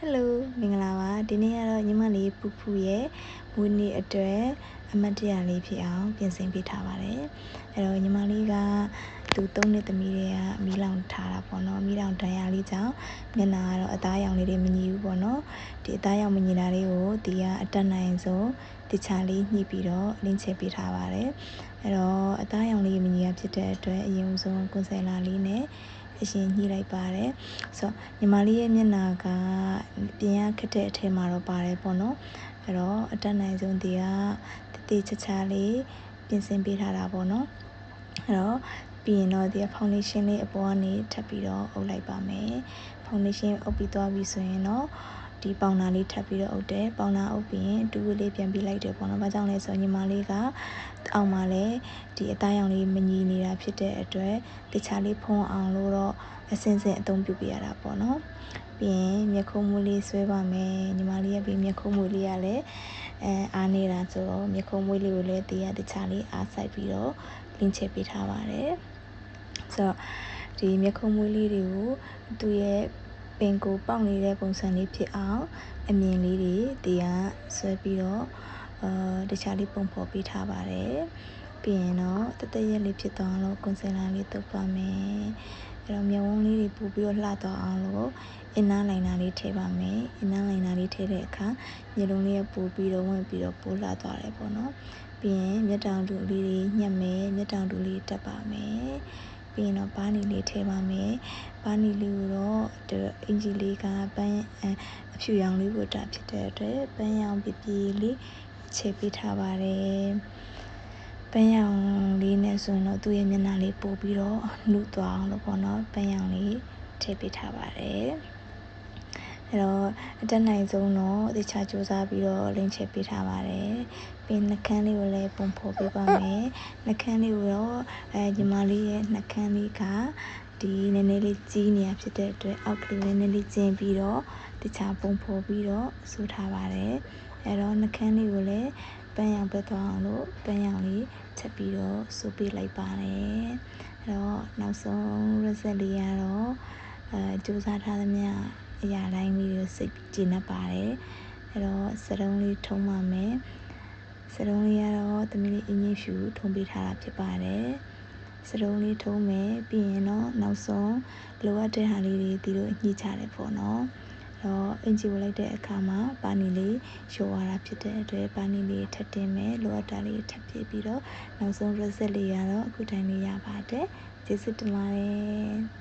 Hello မင်္ဂလာပါဒီနေ့ကတော့ညီမလေးပူပူရဲ့မွေးနေ့အတွက်အမတ်တရလေးဖြစ်အောင်ပြင်ဆင်ပေးထားပါတယ်အဲ့တော့ညီမလေးကသူ3နှစ်သမီးတွေကမီးလောင်ထားတာပေါ့နော်မီးလောင်ဒဏ်ရာလေးကြောင့်မျက်နှာကတော့အသားရောင်လေးတွေမညီဘူးပေါ့နော်ဒီအသားရောင်မညီတာလေးကိုဒီကအတက်နိုင်ဆုံးတခြားလေးညှိပြီးတော့လင်းချပေးထားပါတယ်အဲ့တော့အသားရောင်လေးမညီရဖြစ်တဲ့အတွက်အရင်ဆုံးကွန်ဆယ်လာလေးနဲ့အရင်ညှိလိုက်ပါတယ်ဆိုတော့ညီမလေးရဲ့မျက်နှာကပြင်ရခက်တဲ့အထဲမှာတော့ပါတယ်ပေါ့နော်အဲ့တော့အတက်နိုင်ဆုံးဒီကတတိချာလေးပြင်ဆင်ပေးထားတာပေါ့နော်အဲ့တော့ပြီးရင်တော့ဒီဖောင်ဒေးရှင်းလေးအပေါ်ကနေထပ်ပြီးတော့အုပ်လိုက်ပါမယ်ဖောင်ဒေးရှင်းအုပ်ပြီးသွားပြီဆိုရင်တော့ဒီပေါင်နာလေးထပ်ပြီးတော့အုပ်တယ်ပေါင်နာအုပ်ပြီးရင်တူဝေးလေးပြန်ပြီးလိုက်တယ်ပေါ့နော်ဘာကြောင့်လဲဆိုတော့ညီမလေးကအောက်မှာလည်းဒီအသားရောင်လေးမညီနေတာဖြစ်တဲ့အတွက်တခြားလေးဖုံးအောင်လို့တော့အစင်စင်အသုံးပြုပေးရတာပေါ့နော်ပြီးရင်မျက်ခုံးမွေးလေးဆွဲပါမယ်ညီမလေးရဲ့ပြီးမျက်ခုံးမွေးလေးကလည်းအားနေတာဆိုတော့မျက်ခုံးမွေးလေးကိုလည်းတခြားလေးအားဆိုင်ပြီးတော့လင်းချပေးထားပါတယ်ဆိုတော့ဒီမျက်ခုံးမွေးလေးတွေကိုသူ့ရဲ့ပင်ကိုပေါက်နေတဲ့ပုံစံလေးဖြစ်အောင်အမြင်လေးတွေဆွဲပြီးတော့တခြားလေးပုံဖော်ပေးထားပါတယ်ပြီးရင်တော့တရက်လေးဖြစ်သွားအောင်လို့ကွန်ဆယ်လာလေးတုပ်ပါမယ်အဲ့တော့မျက်ဝန်းလေးတွေပို့ပြီးတော့လှသွားအောင်လို့အင်နာလိုင်နာလေးထည့်ပါမယ်အင်နာလိုင်နာလေးထည့်တဲ့အခါမျက်လုံးလေးကပို့ပြီးတော့ဝင်ပြီးတော့ပို့လှသွားတယ်ပေါ့နော်ပြီးရင်မျက်တောင်တူလေးတွေညှက်မယ်မျက်တောင်တူလေးတက်ပါမယ်ပြီးရင်တော့ပါးနီလေးထည့်ပါမယ်ပါးနီလေးကိုတော့အင်ဂျီလေးကပန်းအဖြူရောင်လေးကိုတာဖြစ်တဲ့အတွက်ပန်းရောင်ပြပြလေးချေပေးထားပါတယ်ပန်းရောင်လေးနဲ့ဆိုရင်တော့သူ့ရဲ့မျက်နှာလေးပို့ပြီးတော့နှုတ်သွားအောင်လို့ပေါ့နော်ပန်းရောင်လေးထည့်ပေးထားပါတယ်အဲ့တော့အတက်နိုင်ဆုံးတော့တခြားစူးစမ်းပြီးတော့လင်းချပေးထားပါတယ်ပြီးနှကန်းလေးကိုလည်းပုံဖော်ပေးပါမယ်နှကန်းလေးကိုတော့ညီမလေးရဲ့နှကန်းလေးကဒီနည်းနည်းလေးကြီးနေရဖြစ်တဲ့အတွက်အောက်ကလေးနည်းနည်းလေးကျင်းပြီးတော့တခြားပုံဖော်ပြီးတော့ဆူထားပါတယ်အဲ့တော့နှကန်းလေးကိုလည်းပန်းရောင်ပဲသွားအောင်လို့ပန်းရောင်လေးချက်ပြီးတော့ဆူပေးလိုက်ပါတယ်အဲ့တော့နောက်ဆုံး result လေးကတော့စူးစမ်းထားသမျှအရာတိုင်းလေးကိုစိတ်ကျေနပ်ပါတယ်အဲ့တော့စတုံးလေးထုံးပါမယ်စတုံးလေးကတော့သမီးလေးအင်းကြီးဖြူထုံးပေးထားတာဖြစ်ပါတယ်စတုံးလေးထုံးမယ်ပြီးရင်တော့နောက်ဆုံးလိုအပ်တဲ့ဟာလေးတွေဒီလိုညှိချတယ်ပေါ့နော်တော့အင်ဂျီဝလိုက်တဲ့အခါမှာပါနီလေးရှိုးရတာဖြစ်တဲ့အတွက်ပါနီလေးထပ်တင်မယ်လိုအပ်တာလေးထပ်ပြပြီးတော့နောက်ဆုံး result လေးကတော့အခုတိုင်းလေးရပါတယ်ကျေးဇူးတင်ပါတယ်